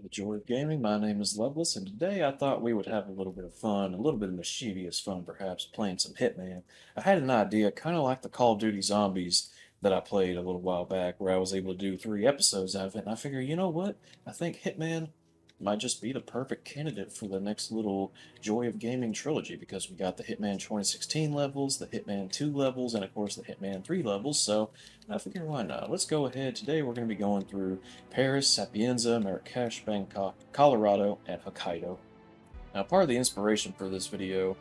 The Joy of Gaming. My name is Loveless, and today I thought we would have a little bit of fun, a little bit of mischievous fun perhaps, playing some Hitman. I had an idea, kind of like the Call of Duty Zombies that I played a little while back, where I was able to do 3 episodes out of it, and I figure, you know what? I think Hitman might just be the perfect candidate for the next little Joy of Gaming trilogy, because we got the Hitman 2016 levels, the Hitman 2 levels, and of course the Hitman 3 levels, so I figure why not? Let's go ahead. Today we're going to be going through Paris, Sapienza, Marrakesh, Bangkok, Colorado, and Hokkaido. Now, part of the inspiration for this video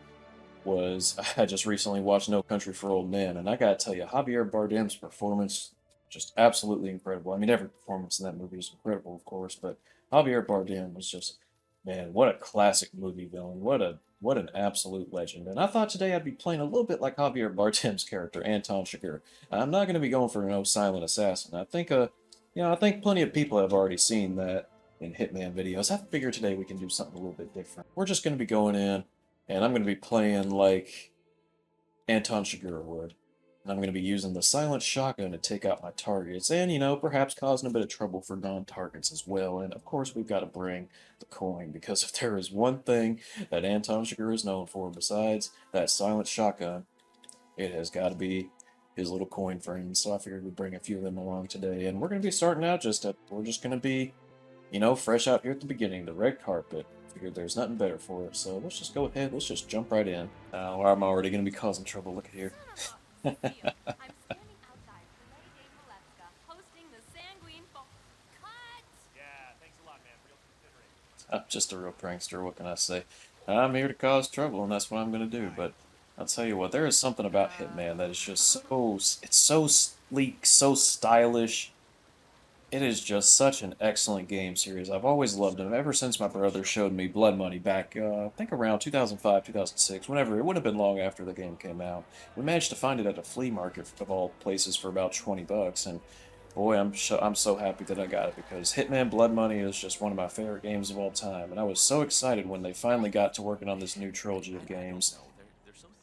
was I just recently watched No Country for Old Men, and I gotta tell you, Javier Bardem's performance just absolutely incredible. I mean, every performance in that movie is incredible, of course, but Javier Bardem was just, man, what a classic movie villain! What an absolute legend! And I thought today I'd be playing a little bit like Javier Bardem's character, Anton Chigurh. I'm not going to be going for no silent assassin. I think plenty of people have already seen that in Hitman videos. I figure today we can do something a little bit different. We're just going to be going in and I'm going to be playing like Anton Chigurh would. And I'm going to be using the silent shotgun to take out my targets and, perhaps causing a bit of trouble for non-targets as well. And of course, we've got to bring the coin, because if there is one thing that Anton Chigurh is known for besides that silent shotgun, it has got to be his little coin frames. So I figured we'd bring a few of them along today. And we're going to be starting out we're just going to be, fresh out here at the beginning, the red carpet. Figured there's nothing better for it, so let's just go ahead, let's just jump right in. I'm already going to be causing trouble, look at here. I'm just a real prankster, what can I say? I'm here to cause trouble, and that's what I'm going to do, but I'll tell you what, there is something about Hitman that is just it's so sleek, so stylish. It is just such an excellent game series. I've always loved them ever since my brother showed me Blood Money back, I think around 2005, 2006, whenever. It would have been long after the game came out. We managed to find it at a flea market of all places for about 20 bucks, and boy, I'm so happy that I got it, because Hitman Blood Money is just one of my favorite games of all time, and I was so excited when they finally got to working on this new trilogy of games.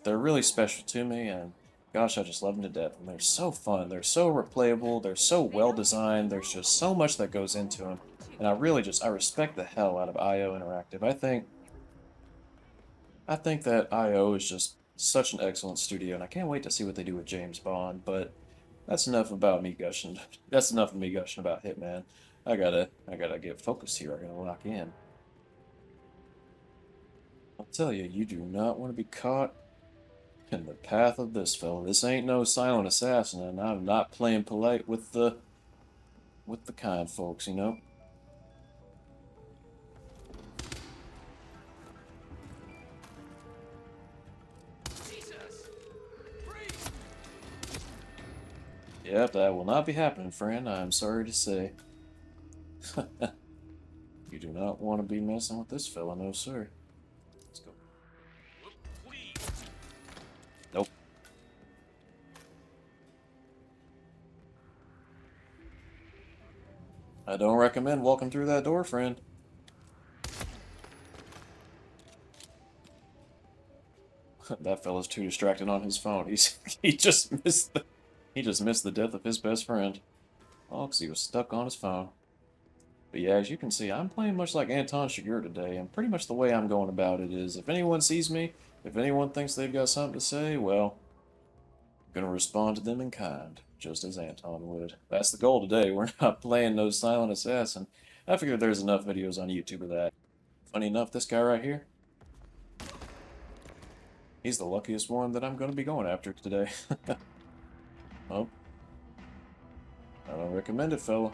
They're really special to me, and gosh, I just love them to death. And they're so fun. They're so replayable. They're so well designed. There's just so much that goes into them. And I respect the hell out of IO Interactive. I think that IO is just such an excellent studio, and I can't wait to see what they do with James Bond. But that's enough about me gushing. That's enough of me gushing about Hitman. I gotta get focused here. I gotta lock in. I'll tell you, you do not want to be caught in the path of this fella. This ain't no silent assassin, and I'm not playing polite with the kind folks, you know? Yep, that will not be happening, friend. I'm sorry to say. You do not want to be messing with this fella, no sir. Let's go. Nope. I don't recommend walking through that door, friend. That fella's too distracted on his phone. He just missed the death of his best friend. Oh, 'cause he was stuck on his phone. But yeah, as you can see, I'm playing much like Anton Chigurh today, and pretty much the way I'm going about it is, if anyone sees me, if anyone thinks they've got something to say, well, I'm gonna respond to them in kind, just as Anton would. That's the goal today. We're not playing no silent assassin. I figured there's enough videos on YouTube of that. Funny enough, this guy right here, he's the luckiest one that I'm gonna be going after today. Oh, I don't recommend it, fella.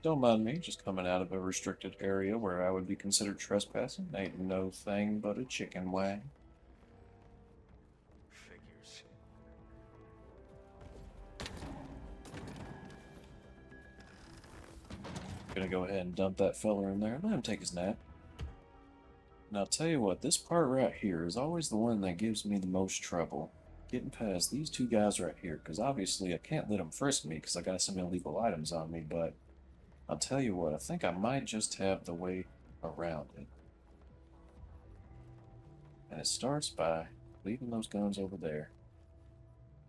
Don't mind me, just coming out of a restricted area where I would be considered trespassing. Ain't no thing but a chicken wing. Figures. Gonna go ahead and dump that fella in there. Let him take his nap. Now, I'll tell you what, this part right here is always the one that gives me the most trouble. getting past these two guys right here, because obviously I can't let them frisk me because I got some illegal items on me, but I'll tell you what, I think I might just have the way around it. And it starts by leaving those guns over there.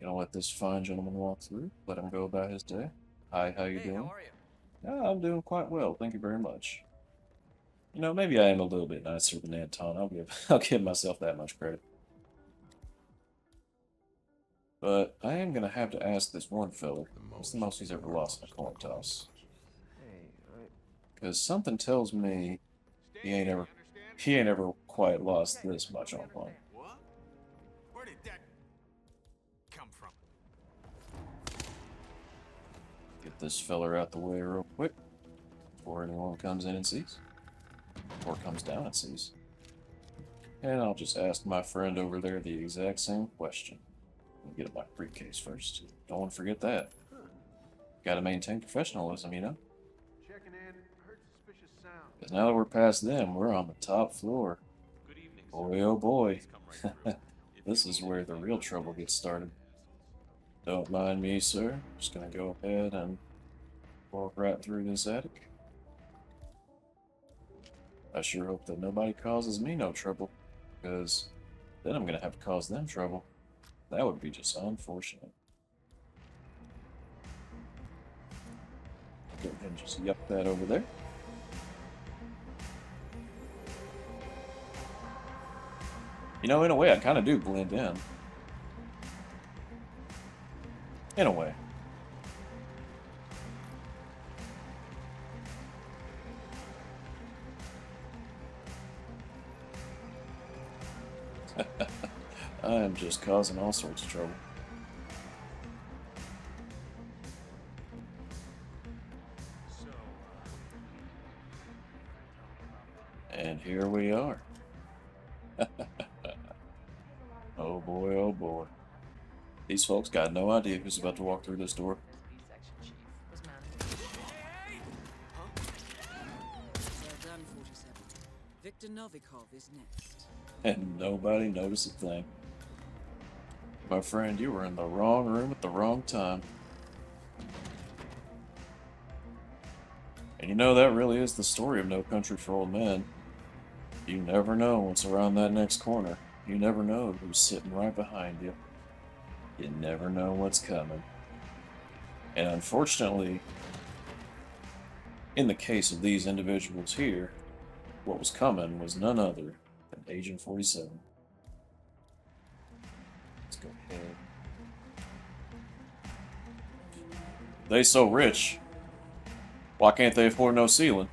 Gonna let this fine gentleman walk through, let him go about his day. Hi, how you Hey, how doing? are you? Yeah, I'm doing quite well, thank you very much. You know, maybe I am a little bit nicer than Anton. I'll give myself that much credit. But I am gonna have to ask this one feller, what's the most he's ever lost in a coin toss? Hey, Because something tells me he ain't Steve, ever you understand? he ain't ever quite lost this much on one. What? Where did that come from? Get this feller out the way real quick before anyone comes in and sees. Or comes down and sees. And I'll just ask my friend over there the exact same question. Let me get my briefcase first. Don't want to forget that. Gotta maintain professionalism, you know? Checking in. Heard suspicious sound. Because now that we're past them, we're on the top floor. Good evening, sir. Boy, oh boy. Please come right through. If This you is need where the anything, real don't trouble gets hesitate to started. ask. Don't mind me, sir. Just gonna go ahead and walk right through this attic. I sure hope that nobody causes me no trouble, because then I'm gonna have to cause them trouble. That would be just unfortunate. Go ahead and just yuck that over there. You know, in a way, I kind of do blend in. In a way. I am just causing all sorts of trouble. And here we are. Oh boy, oh boy. These folks got no idea who's about to walk through this door. Section chief was man. Well done, 47. Victor Novikov is next. And nobody noticed a thing. My friend, you were in the wrong room at the wrong time. And you know, that really is the story of No Country for Old Men. You never know what's around that next corner. You never know who's sitting right behind you. You never know what's coming. And unfortunately, in the case of these individuals here, what was coming was none other than Agent 47. Let's go ahead. They so rich. Why can't they afford no ceiling?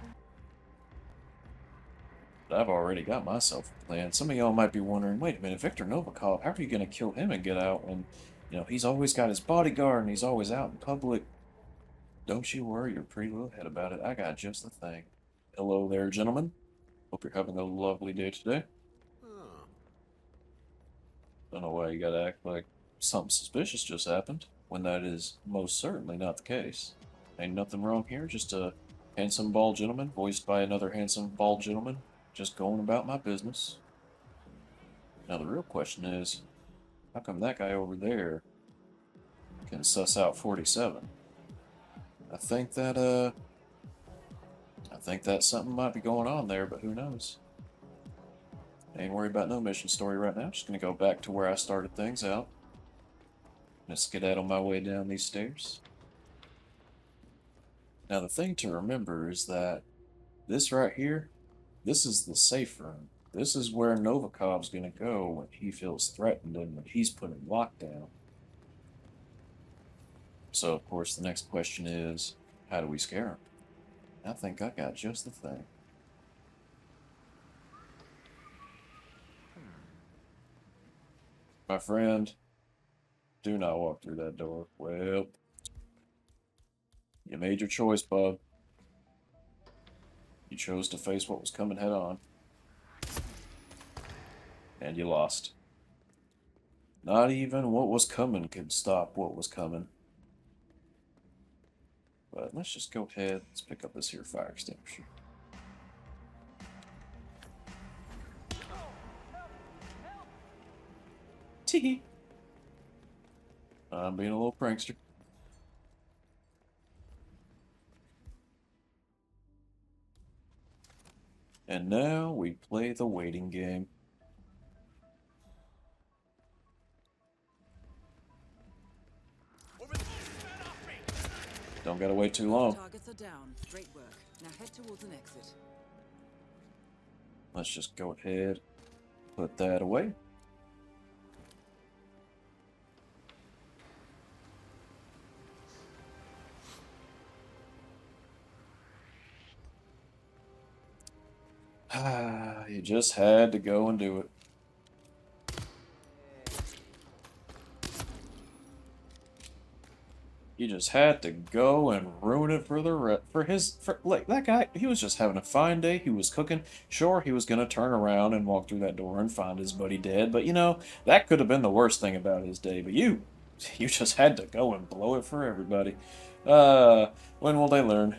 But I've already got myself a plan. Some of y'all might be wondering, wait a minute, Victor Novikov, how are you going to kill him and get out when, you know, he's always got his bodyguard and he's always out in public? Don't you worry your pretty little head about it. I got just the thing. Hello there, gentlemen. Hope you're having a lovely day today. Huh. Don't know why you gotta act like something suspicious just happened, when that is most certainly not the case. Ain't nothing wrong here, just a handsome bald gentleman, voiced by another handsome bald gentleman, just going about my business. Now the real question is, how come that guy over there can suss out 47? I think that something might be going on there, but who knows? Ain't worried about no mission story right now. Just gonna go back to where I started things out. Gonna skedaddle my way down these stairs. Now the thing to remember is that this right here, this is the safe room. This is where Novikov's gonna go when he feels threatened and when he's put in lockdown. So of course the next question is, how do we scare him? I think I got just the thing. My friend, do not walk through that door. Well, you made your choice, bub. You chose to face what was coming head on. And you lost. Not even what was coming could stop what was coming. But let's just go ahead, let's pick up this here fire extinguisher. Tee. I'm being a little prankster. And now we play the waiting game. Don't gotta wait too long. Targets are down. Great work. Now head towards an exit. Let's just go ahead, put that away. You just had to go and do it. You just had to go and ruin it for like that guy. He was just having a fine day. He was cooking. Sure, he was gonna turn around and walk through that door and find his buddy dead. But you know that could have been the worst thing about his day. But you just had to go and blow it for everybody. When will they learn?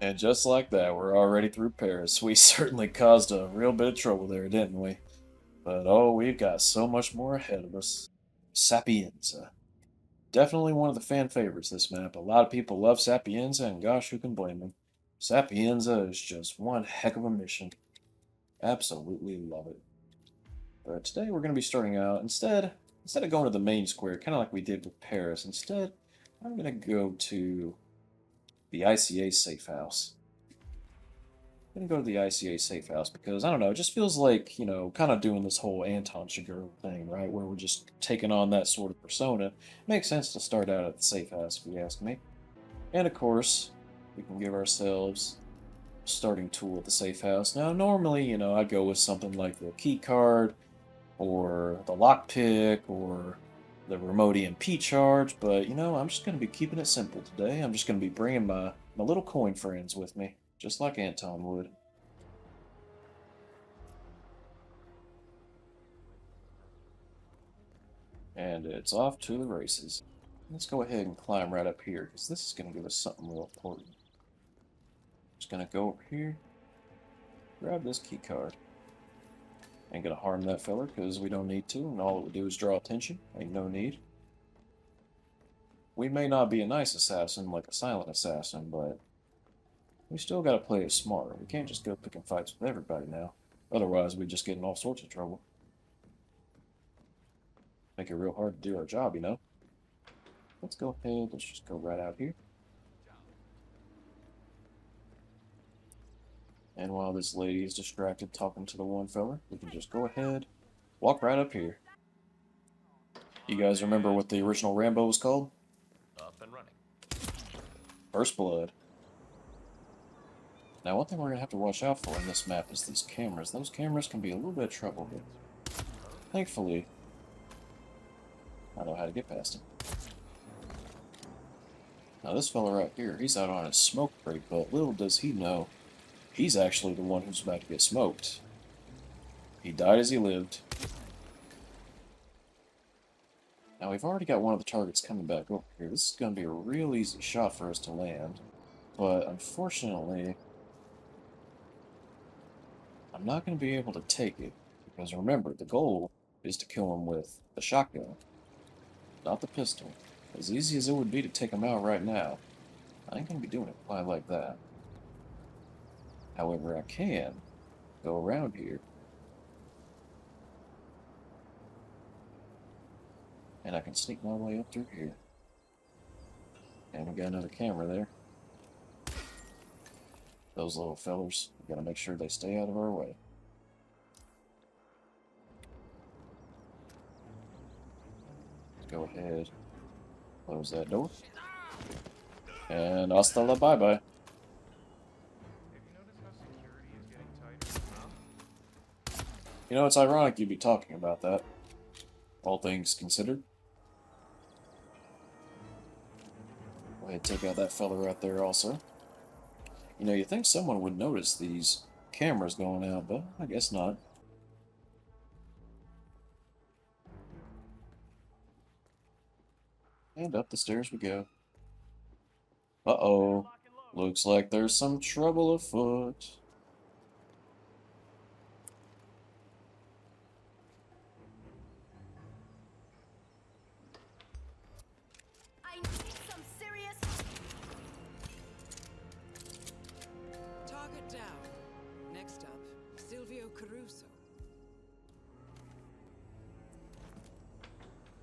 And just like that, we're already through Paris. We certainly caused a real bit of trouble there, didn't we? But oh, we've got so much more ahead of us. Sapienza. Definitely one of the fan favorites, this map. A lot of people love Sapienza, and gosh, who can blame them? Sapienza is just one heck of a mission. Absolutely love it. But today we're going to be starting out, instead of going to the main square, kind of like we did with Paris, instead, I'm going to go to the ICA safe house. I'm going to go to the ICA safe house because, I don't know, it just feels like, you know, kind of doing this whole Anton Chigurh thing, right? Where we're just taking on that sort of persona. It makes sense to start out at the safe house, if you ask me. And, of course, we can give ourselves a starting tool at the safe house. Now, normally, you know, I'd go with something like the key card, or the lockpick, or the remote EMP charge, but, you know, I'm just going to be keeping it simple today. I'm just going to be bringing my little coin friends with me. Just like Anton would. And it's off to the races. Let's go ahead and climb right up here, because this is going to give us something real important. Just going to go over here, grab this key card. Ain't going to harm that feller, because we don't need to, and all it would do is draw attention. Ain't no need. We may not be a nice assassin like a silent assassin, but we still gotta play it smart. We can't just go picking fights with everybody now. Otherwise, we just get in all sorts of trouble. Make it real hard to do our job, you know? Let's go ahead, let's just go right out here. And while this lady is distracted talking to the one fella, we can just go ahead, walk right up here. You guys remember what the original Rambo was called? Up and running. First Blood. Now, one thing we're going to have to watch out for in this map is these cameras. Those cameras can be a little bit of trouble, but thankfully, I know how to get past them. Now, this fella right here, he's out on his smoke break, but little does he know, he's actually the one who's about to get smoked. He died as he lived. Now, we've already got one of the targets coming back over here. This is going to be a real easy shot for us to land, but unfortunately, I'm not going to be able to take it, because remember, the goal is to kill him with the shotgun, not the pistol. As easy as it would be to take him out right now, I ain't going to be doing it quite like that. However, I can go around here, and I can sneak my way up through here. And we got another camera there. Those little fellers, we gotta make sure they stay out of our way. Let's go ahead, close that door, and hasta la bye-bye. Have you noticed how security is getting tighter? Huh? You know, it's ironic you'd be talking about that, all things considered. Go ahead and take out that fella right there also. You know, you think someone would notice these cameras going out, but I guess not. And up the stairs we go. Uh-oh. Looks like there's some trouble afoot.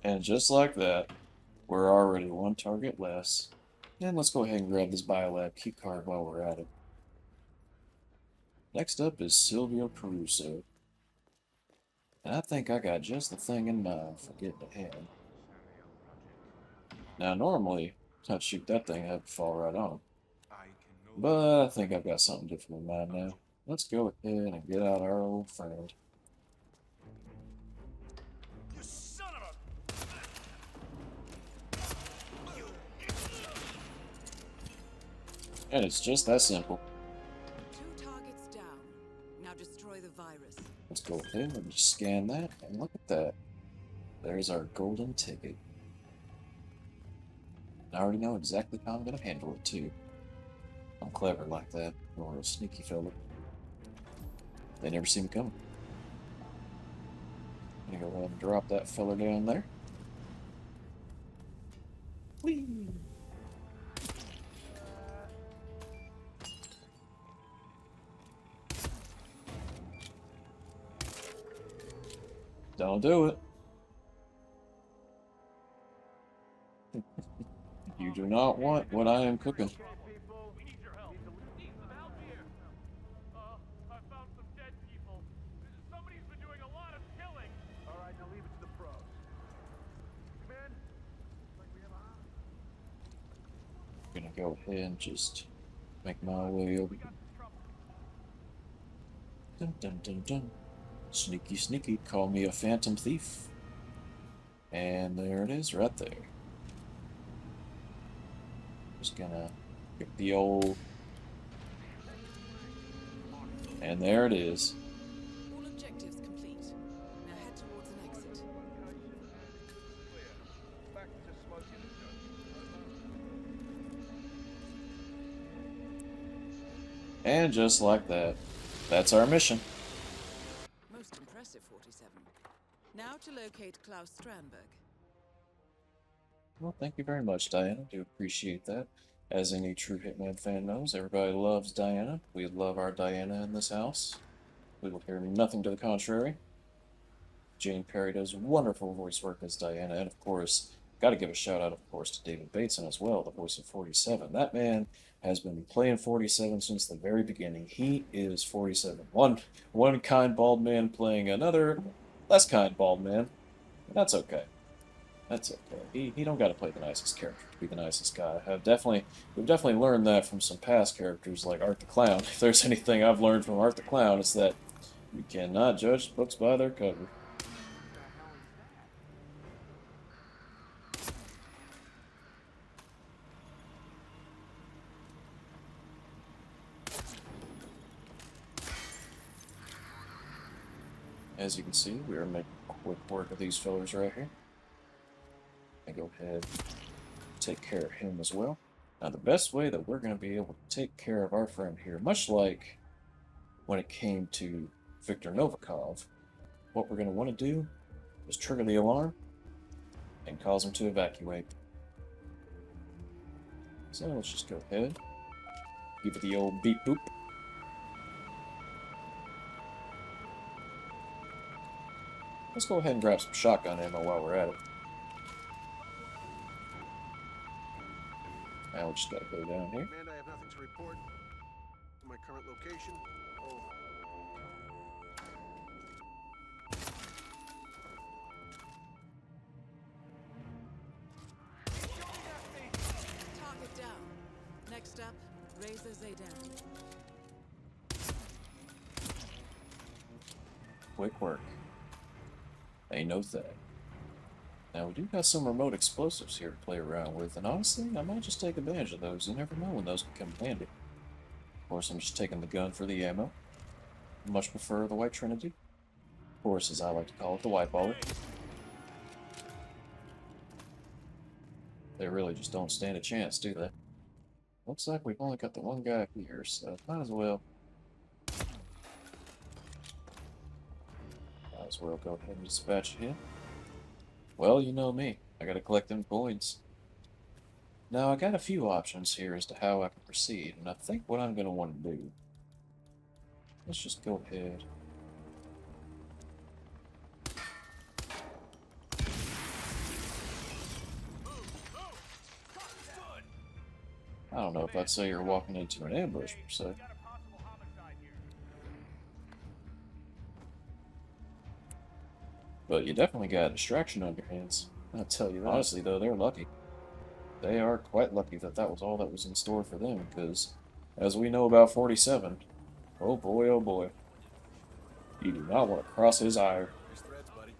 And just like that, we're already one target less. And let's go ahead and grab this biolab key card while we're at it. Next up is Silvio Caruso. And I think I got just the thing in mind for getting ahead. Now, normally, I'd shoot that thing, it'd fall right on. I can know. But I think I've got something different in mind now. Let's go ahead and get out our old friend. You son of a. And it's just that simple. 2 targets down. Now destroy the virus. Let's go ahead and just scan that, and look at that. There's our golden ticket. I already know exactly how I'm going to handle it, too. I'm clever like that, or a sneaky fella. They never see me coming. I'm going to go ahead and drop that fella down there. Whee! Don't do it. You do not want what I am cooking. We need your help. Need some help here. I found some dead people. Somebody's been doing a lot of killing. All right, now leave it to the pros. Come in. Like we have a I'm gonna go ahead and just make my way over. Dun dun dun dun. Sneaky, sneaky. Call me a phantom thief. And there it is, right there. Just gonna pick the old. And there it is. All objectives complete. Now head towards an exit. And just like that, that's our mission. Most impressive, 47. Now to locate Klaus Strandberg. Well, thank you very much, Diana. Do appreciate that. As any true Hitman fan knows, everybody loves Diana. We love our Diana in this house. We will hear nothing to the contrary. Jane Perry does wonderful voice work as Diana, and of course, got to give a shout out, of course, to David Bateson as well, the voice of 47. That man has been playing 47 since the very beginning. He is 47. One kind bald man playing another less kind bald man. That's okay. That's okay. He don't got to play the nicest character to be the nicest guy. We've definitely learned that from some past characters like Art the Clown. If there's anything I've learned from Art the Clown, it's that you cannot judge books by their cover. As you can see, we are making quick work of these fillers right here. And go ahead and take care of him as well. Now, the best way that we're going to be able to take care of our friend here, much like when it came to Viktor Novikov, what we're going to want to do is trigger the alarm and cause him to evacuate. So let's just go ahead, give it the old beep boop. Let's go ahead and grab some shotgun ammo while we're at it. Now we just gotta go down here. Command, I have nothing to report. My current location. Over. Target down. Next up, Razor Zaydan. Quick work. Ain't no thing. Now, we do got some remote explosives here to play around with, and honestly, I might just take advantage of those. You never know when those can come in handy. Of course, I'm just taking the gun for the ammo. Much prefer the White Trinity. Of course, as I like to call it, the White Baller. They really just don't stand a chance, do they? Looks like we've only got the one guy here, so might as well go ahead and dispatch him. Well, you know me. I gotta collect them coins. Now, I got a few options here as to how I can proceed, and I think what I'm gonna want to do... Let's just go ahead. I don't know if I'd say you're walking into an ambush per se. Got a possible homicide here. But you definitely got a distraction on your hands. I'll tell you that. Honestly, though, they're lucky. They are quite lucky that that was all that was in store for them, because, as we know about 47, oh boy, you do not want to cross his ire. Here's threads, buddy.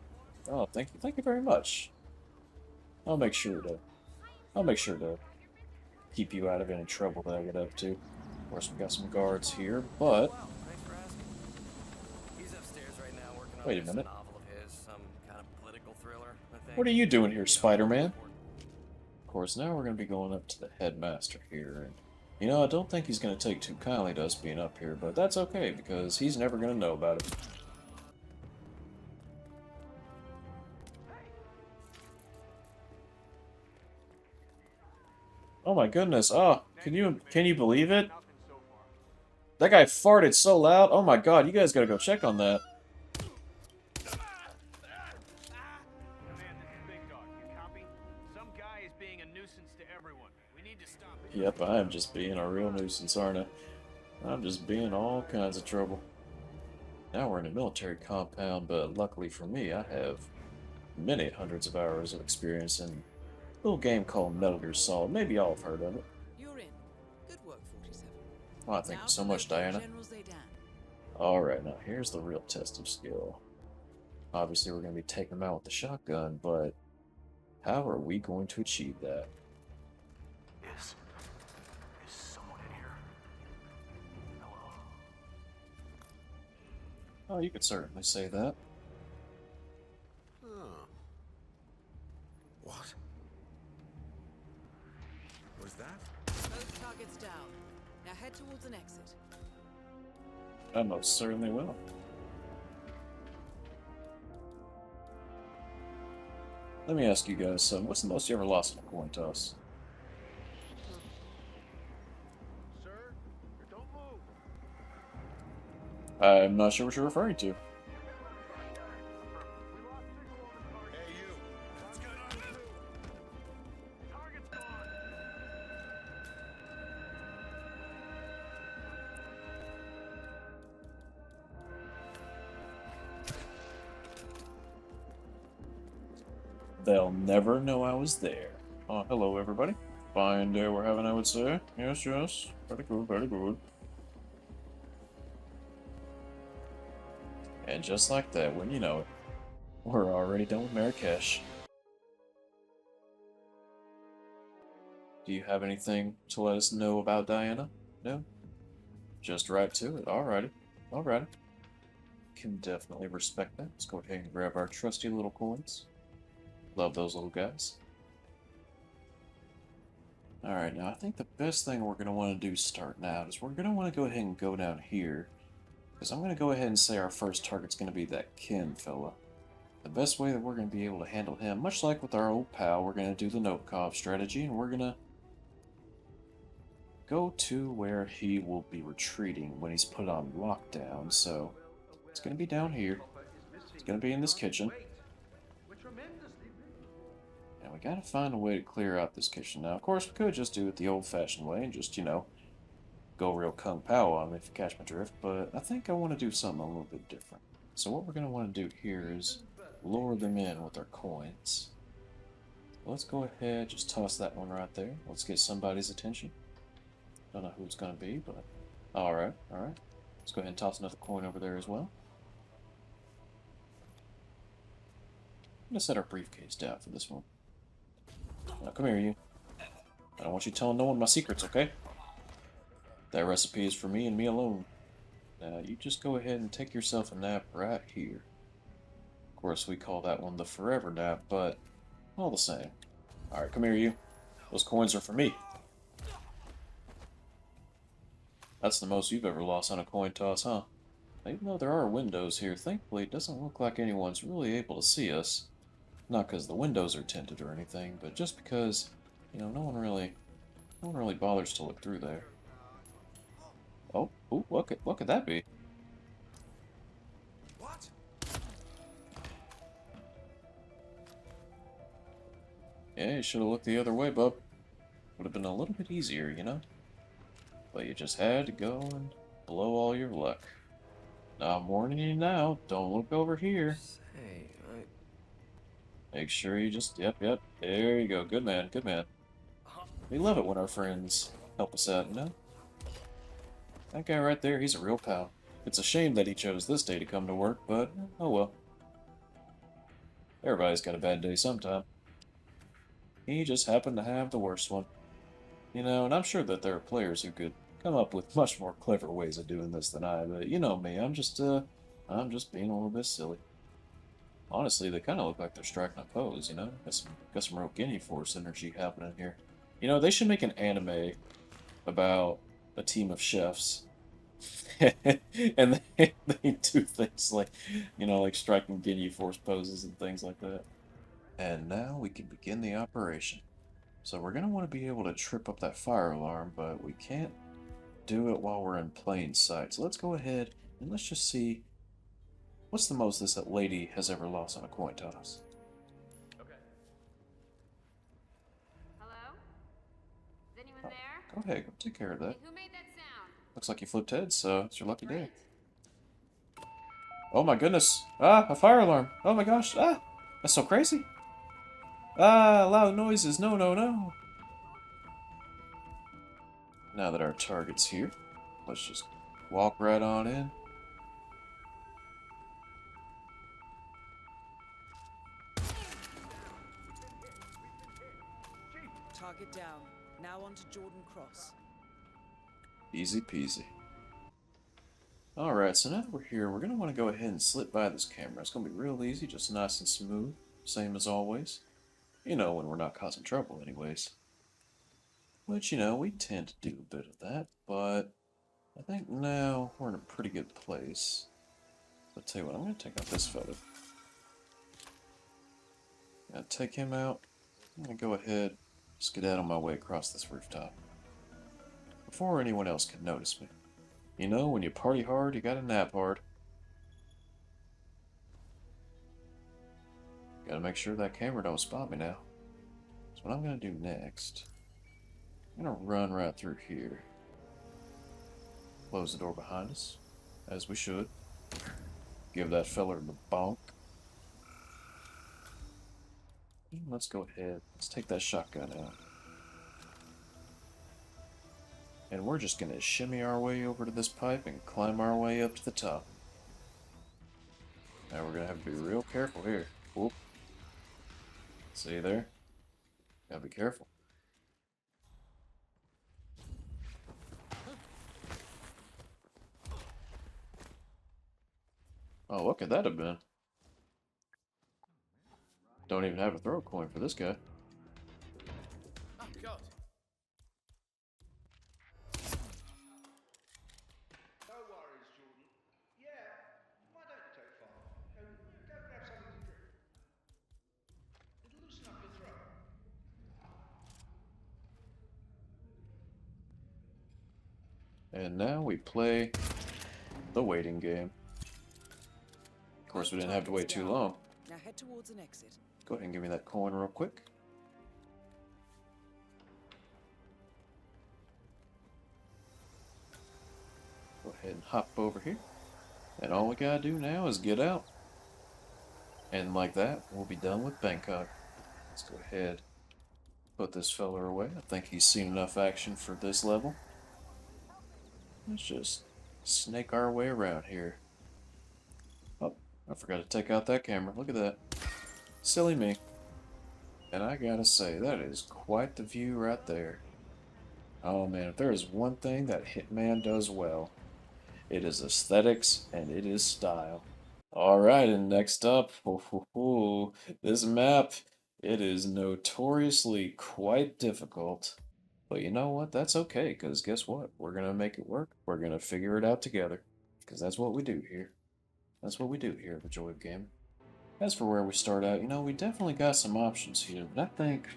Oh, thank you very much. I'll make sure to, I'll make sure to keep you out of any trouble that I get up to. Of course, we got some guards here, but Wow, thanks for asking. He's upstairs right now working on Wait a this minute. novel of his, some kind of political thriller, I think. what are you doing here, You know, Spider-Man? Of course, now we're going to be going up to the headmaster here, and you know, I don't think he's going to take too kindly to us being up here, but that's okay, because he's never going to know about it. Oh my goodness, oh, can you believe it? Nothing so far. That guy farted so loud, oh my god, you guys gotta go check on that. Command, this is Big Dog. You copy? Some guy is being a nuisance to everyone. We need to stop it. Yep, I am just being a real nuisance, aren't I? I'm just being all kinds of trouble. Now we're in a military compound, but luckily for me, I have many hundreds of hours of experience in a little game called Metal Gear Solid. Maybe y'all have heard of it. You're in. Good work, 47. Oh, thank Now you so to much, locate Diana. General Zaydan. Alright, now here's the real test of skill. Obviously, we're going to be taking them out with the shotgun, but how are we going to achieve that? Is someone in here? Hello? Oh, you could certainly say that. Oh. What? Was that? Both targets down. Now head towards an exit. I most certainly will. Let me ask you guys something. What's the most you ever lost in a coin toss? Sir, don't move. I'm not sure what you're referring to. We lost signal on the target. Hey, you. What's going on? Target's gone. They'll never know I was there. Oh, hello everybody. Fine day we're having, I would say. Yes, yes. Very good, very good. And just like that, when you know it, we're already done with Marrakesh. Do you have anything to let us know about Diana? No? Just right to it. Alrighty. Alrighty. Can definitely respect that. Let's go ahead and grab our trusty little coins. Love those little guys. Alright, now I think the best thing we're going to want to do starting out is we're going to want to go ahead and go down here. Because I'm going to go ahead and say our first target's going to be that Ken fella. The best way that we're going to be able to handle him, much like with our old pal, we're going to do the Novikov strategy, and we're going to go to where he will be retreating when he's put on lockdown. So it's going to be down here. It's going to be in this kitchen. And we got to find a way to clear out this kitchen. Now, of course, we could just do it the old-fashioned way and just, you know, go real kung pao on them, if you catch my drift. But I think I want to do something a little bit different. So what we're going to want to do here is lure them in with our coins. Let's go ahead, just toss that one right there. Let's get somebody's attention. Don't know who it's going to be, but alright, alright. Let's go ahead and toss another coin over there as well. I'm going to set our briefcase down for this one. Now come here, you. I don't want you telling no one my secrets, okay? That recipe is for me and me alone. Now you just go ahead and take yourself a nap right here. Of course, we call that one the forever nap, but all the same. Alright, come here, you. Those coins are for me. That's the most you've ever lost on a coin toss, huh? Even though there are windows here, thankfully it doesn't look like anyone's really able to see us. Not because the windows are tinted or anything, but just because, you know, no one really bothers to look through there. Oh, ooh, what could that be? What? Yeah, you should have looked the other way, bub. Would have been a little bit easier, you know? But you just had to go and blow all your luck. Now, I'm warning you now, don't look over here. Say, Make sure you just, yep, there you go. Good man, good man. We love it when our friends help us out, you know? That guy right there, he's a real pal. It's a shame that he chose this day to come to work, but oh well. Everybody's got a bad day sometime. He just happened to have the worst one. You know, and I'm sure that there are players who could come up with much more clever ways of doing this than I, but you know me, I'm just being a little bit silly. Honestly, they kind of look like they're striking a pose, you know? Got some real Guinea Force energy happening here. You know, they should make an anime about a team of chefs. And they do things like, you know, like striking Guinea Force poses and things like that. And now we can begin the operation. So we're going to want to be able to trip up that fire alarm, but we can't do it while we're in plain sight. So let's go ahead and let's just see what's the most this lady has ever lost on a coin toss. Okay. Hello? Is anyone Oh, there? go ahead, go take care of that. Hey, who made that sound? Looks like you flipped heads, so it's your lucky day. Great. Oh my goodness. Ah, a fire alarm. Oh my gosh. Ah, that's so crazy. Ah, loud noises. No, no, no. Now that our target's here, let's just walk right on in. Target down. Now on to Jordan Cross. Easy peasy. Alright, so now that we're here, we're going to want to go ahead and slip by this camera. It's going to be real easy, just nice and smooth, same as always. You know, when we're not causing trouble anyways. Which, you know, we tend to do a bit of that, but I think now we're in a pretty good place. So I'll tell you what, I'm going to take out this photo. Gonna take him out. I'm going to go ahead, skedaddle my way across this rooftop. Before anyone else can notice me. You know, when you party hard, you gotta nap hard. Gotta make sure that camera don't spot me now. So what I'm gonna do next, I'm gonna run right through here. Close the door behind us, as we should. Give that feller the bonk. Let's go ahead, let's take that shotgun out. And we're just gonna shimmy our way over to this pipe and climb our way up to the top. Now we're gonna have to be real careful here. Whoop. See there? Gotta be careful. Oh, what could that have been? Don't even have a throw coin for this guy. Oh, God. No worries, Jordan. Yeah, why don't you take 5? Go grab something to drink. It'll loosen up your throat. And now we play the waiting game. Of course, we didn't have to wait too long. Now head towards an exit. Go ahead and give me that coin real quick. Go ahead and hop over here. And all we gotta do now is get out. And like that, we'll be done with Bangkok. Let's go ahead, put this feller away. I think he's seen enough action for this level. Let's just snake our way around here. Oh, I forgot to take out that camera. Look at that. Silly me. And I gotta say, that is quite the view right there. Oh man, if there is one thing that Hitman does well, it is aesthetics and it is style. Alright, and next up, this map, it is notoriously quite difficult. But you know what? That's okay, because guess what? We're gonna make it work. We're gonna figure it out together. Because that's what we do here. That's what we do here at the Joy of Gaming. As for where we start out, you know, we definitely got some options here, but I think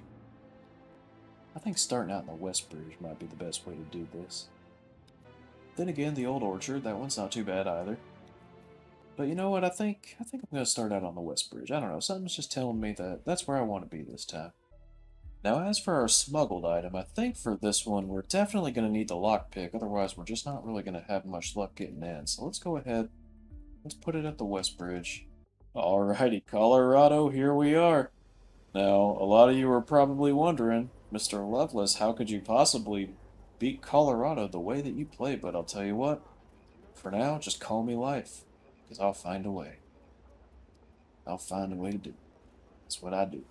starting out in the West Bridge might be the best way to do this. Then again, the Old Orchard, that one's not too bad either. But you know what, I think I'm gonna start out on the West Bridge. I don't know, something's just telling me that that's where I want to be this time. Now, as for our smuggled item, I think for this one, we're definitely going to need the lockpick. Otherwise, we're just not really going to have much luck getting in. So let's go ahead. Let's put it at the West Bridge. Alrighty, Colorado, here we are. Now, a lot of you are probably wondering, Mr. Loveless, how could you possibly beat Colorado the way that you play? But I'll tell you what, for now, just call me Life, because I'll find a way. I'll find a way to do it. That's what I do.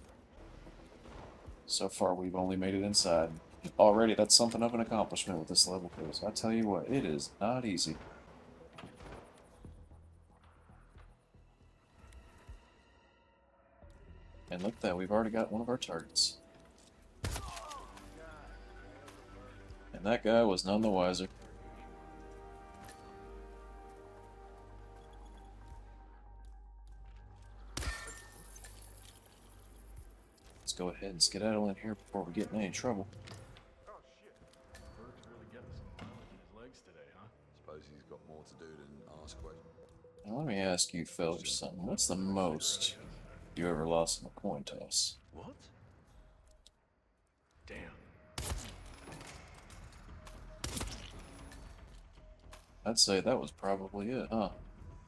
So far, we've only made it inside. Already, that's something of an accomplishment with this level, because I tell you what, it is not easy. And look at that, we've already got one of our targets. And that guy was none the wiser. Let's go ahead and skedaddle in here before we get in any trouble. Oh shit. Berg's really getting some mileage in his legs today, huh? Suppose he's got more to do than ask questions. Now let me ask you fellas something. What's the most you ever lost in a coin toss? What? Damn. I'd say that was probably it, huh?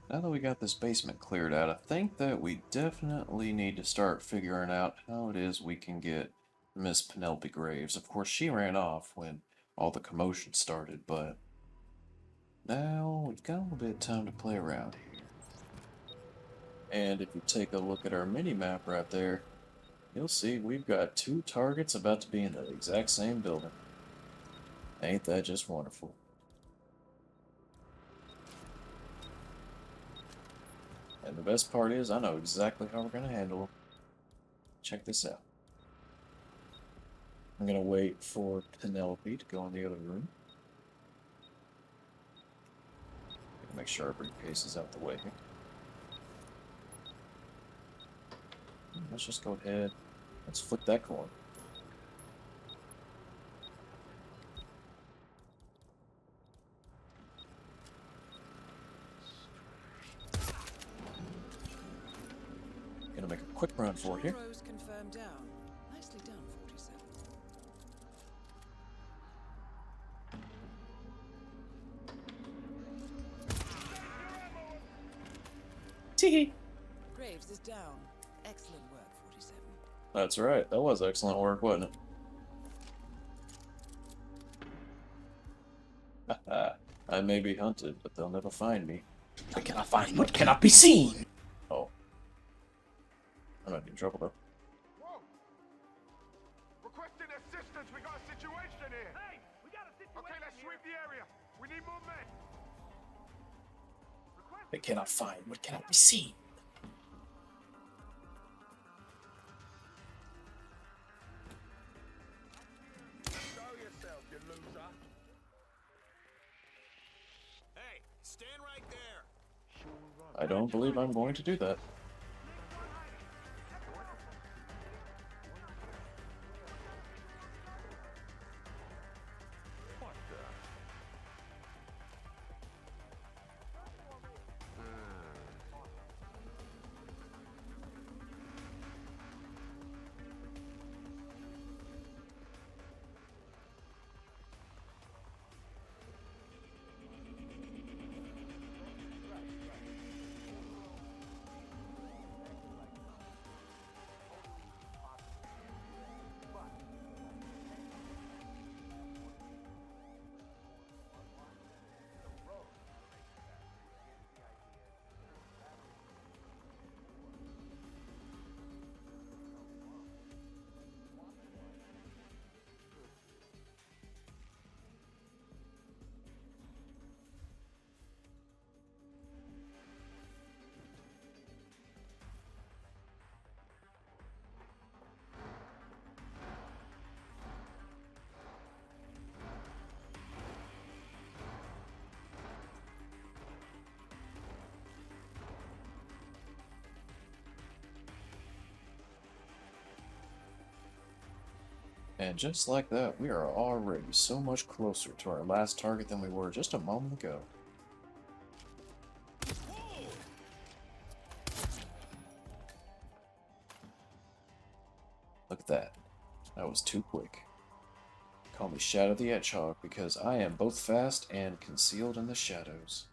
Now that we got this basement cleared out, I think that we definitely need to start figuring out how it is we can get Miss Penelope Graves. Of course, she ran off when all the commotion started, but now we've got a little bit of time to play around here. And if you take a look at our mini-map right there, you'll see we've got 2 targets about to be in the exact same building. Ain't that just wonderful? And the best part is, I know exactly how we're going to handle them. Check this out. I'm going to wait for Penelope to go in the other room. Make sure our briefcase is out the way here. Let's just go ahead. Let's flip that coin. Gonna make a quick run for it here. Rose confirmed down. Nicely done, 47. Tee. Graves is down. Excellent work, 47. That's right. That was excellent work, wasn't it? I may be hunted, but they'll never find me. What cannot find? What cannot be seen? Oh. I might be in trouble, though. Whoa! Requesting assistance, we got a situation here! Hey, we got a situation Okay, let's here. sweep the area. We need more men. They cannot find. What cannot be seen? Show yourself, you loser. Hey, stand right there. I don't believe I'm going to do that. What the? And just like that, we are already so much closer to our last target than we were just a moment ago. Look at that. That was too quick. Call me Shadow the Hedgehog because I am both fast and concealed in the shadows.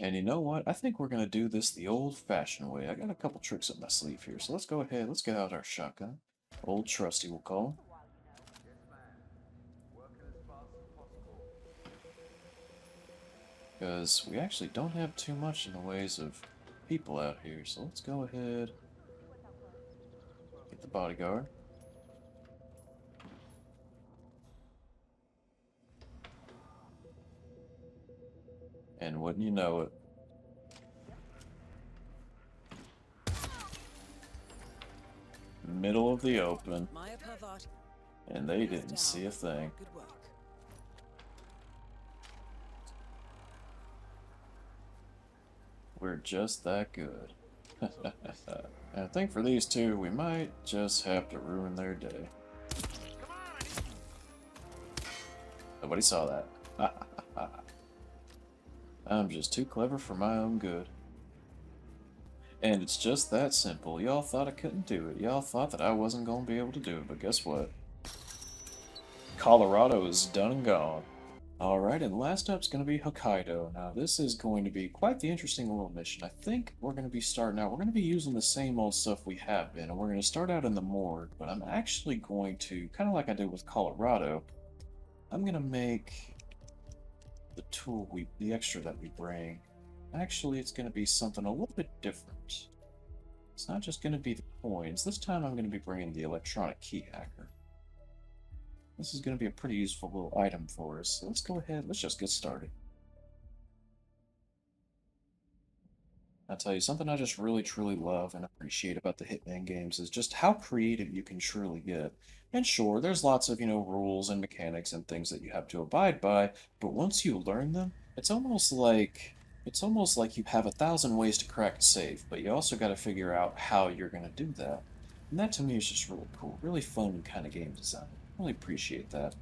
And you know what? I think we're going to do this the old-fashioned way. I got a couple tricks up my sleeve here, so let's go ahead. Let's get out our shotgun. Old Trusty, we'll call him. Because we actually don't have too much in the ways of people out here, so let's go ahead. Get the bodyguard. And wouldn't you know it, middle of the open, Maya Parvati. and they didn't see a thing. Good work. We're just that good. And I think for these two, we might just have to ruin their day. Nobody saw that. I'm just too clever for my own good. And it's just that simple. Y'all thought I couldn't do it. Y'all thought that I wasn't going to be able to do it, but guess what? Colorado is done and gone. Alright, and last up's going to be Hokkaido. Now, this is going to be quite the interesting little mission. I think we're going to be starting out, we're going to be using the same old stuff we have been, and we're going to start out in the morgue, but I'm actually going to, kind of like I did with Colorado, I'm going to make the tool, the extra that we bring, actually it's going to be something a little bit different. It's not just going to be the coins. This time I'm going to be bringing the electronic key hacker. This is going to be a pretty useful little item for us, so let's go ahead, let's just get started. I'll tell you, something I just really truly love and appreciate about the Hitman games is just how creative you can truly get. And sure, there's lots of, rules and mechanics and things that you have to abide by, but once you learn them, it's almost like you have 1,000 ways to crack a safe, but you also got to figure out how you're going to do that. And that to me is just really cool, really fun kind of game design. Really appreciate that.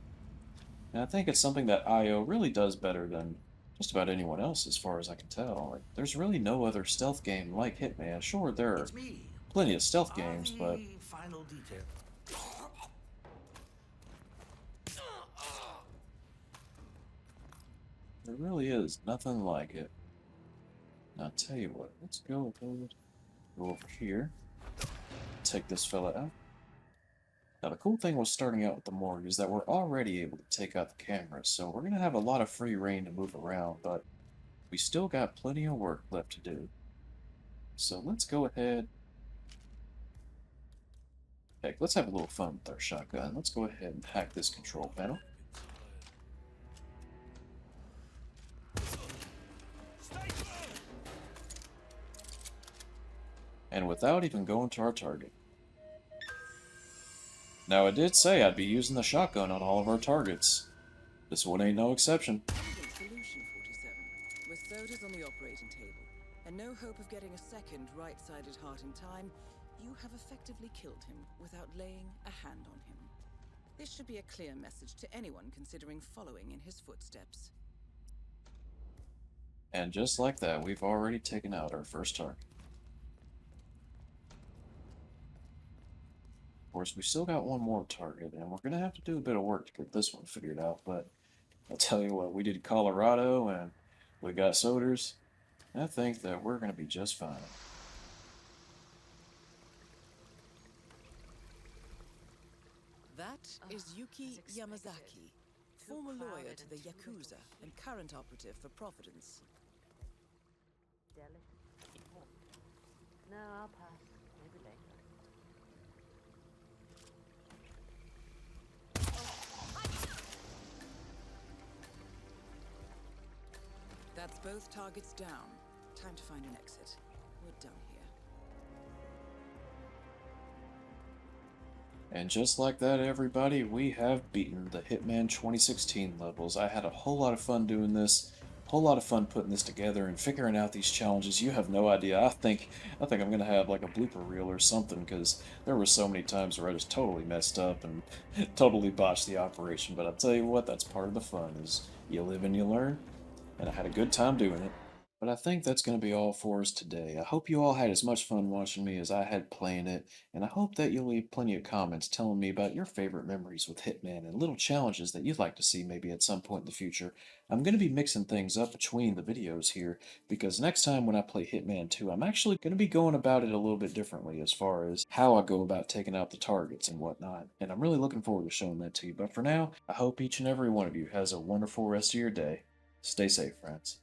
And I think it's something that IO really does better than just about anyone else as far as I can tell. Like, there's really no other stealth game like Hitman. Sure, there are plenty of stealth games, but final detail. there really is nothing like it. Now, I'll tell you what, let's go over here, take this fella out. Now, the cool thing with starting out with the morgue is that we're already able to take out the cameras, so we're going to have a lot of free reign to move around, but we still got plenty of work left to do. So let's go ahead. Heck, let's have a little fun with our shotgun. Let's go ahead and hack this control panel. And without even going to our target. Now, I did say I'd be using the shotgun on all of our targets. This one ain't no exception. Elegant solution, 47. With sodas on the operating table, and no hope of getting a second right-sided heart in time, you have effectively killed him without laying a hand on him. This should be a clear message to anyone considering following in his footsteps. And just like that, we've already taken out our first target. Of course, we still got one more target, and we're going to have to do a bit of work to get this one figured out, but I'll tell you what, we did Colorado, and we got Soders. I think that we're going to be just fine. That is Yuki Yamazaki, former lawyer to the Yakuza and current operative for Providence. No, I'll pass. Maybe later. That's both targets down. Time to find an exit. We're done here. And just like that, everybody, we have beaten the Hitman 2016 levels. I had a whole lot of fun doing this, a whole lot of fun putting this together and figuring out these challenges. You have no idea. I think I'm gonna have like a blooper reel or something, because there were so many times where I just totally messed up and totally botched the operation. But I'll tell you what, that's part of the fun. Is you live and you learn, and I had a good time doing it. But I think that's going to be all for us today. I hope you all had as much fun watching me as I had playing it, and I hope that you'll leave plenty of comments telling me about your favorite memories with Hitman and little challenges that you'd like to see maybe at some point in the future. I'm going to be mixing things up between the videos here because next time when I play Hitman 2, I'm actually going to be going about it a little bit differently as far as how I go about taking out the targets and whatnot. And I'm really looking forward to showing that to you. But for now, I hope each and every one of you has a wonderful rest of your day. Stay safe, friends.